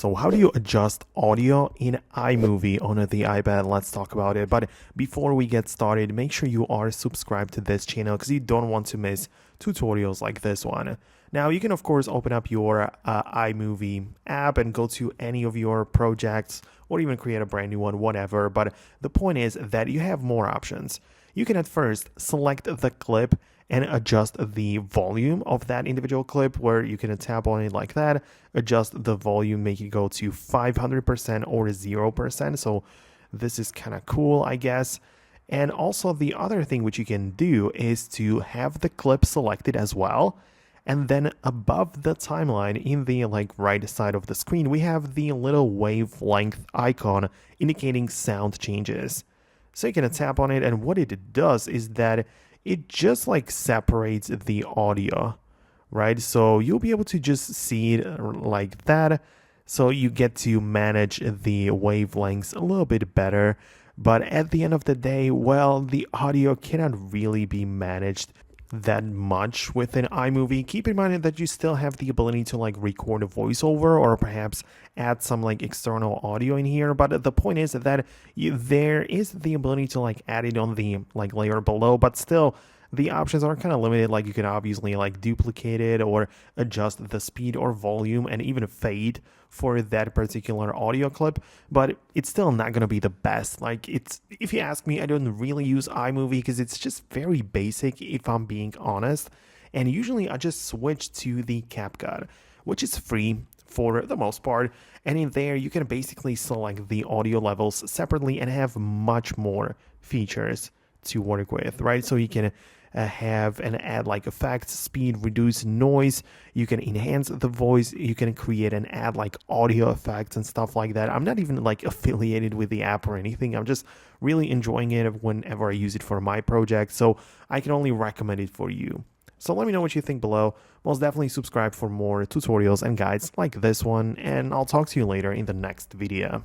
So how do you adjust audio in iMovie on the iPad? Let's talk about it. But before we get started, make sure you are subscribed to this channel because you don't want to miss tutorials like this one. Now, you can, of course, open up your iMovie app and go to any of your projects or even create a brand new one, whatever. But the point is that you have more options. You can at first select the clip and adjust the volume of that individual clip, where you can tap on it like that, adjust the volume, make it go to 500% or 0%. So this is kind of cool, I guess. And also the other thing which you can do is to have the clip selected as well. And then above the timeline in the right side of the screen, we have the little wavelength icon indicating sound changes. So you can tap on it, and what it does is that it just separates the audio, right? So you'll be able to just see it like that. So you get to manage the wavelengths a little bit better. But at the end of the day, well, the audio cannot really be managed that much within iMovie. Keep in mind that you still have the ability to record a voiceover or perhaps add some external audio in here, but the point is that there is the ability to add it on the layer below, but still the options are kind of limited. You can obviously duplicate it or adjust the speed or volume and even fade for that particular audio clip, but it's still not going to be the best. If you ask me, I don't really use iMovie because it's just very basic, if I'm being honest, and usually I just switch to the CapCut, which is free for the most part, and in there you can basically select the audio levels separately and have much more features to work with, right? So you can have and add effects, speed, reduce noise, you can enhance the voice, you can create and add audio effects and stuff like that. I'm not even affiliated with the app or anything. I'm just really enjoying it whenever I use it for my project, so I can only recommend it for you. So let me know what you think below. Most definitely subscribe for more tutorials and guides like this one, and I'll talk to you later in the next video.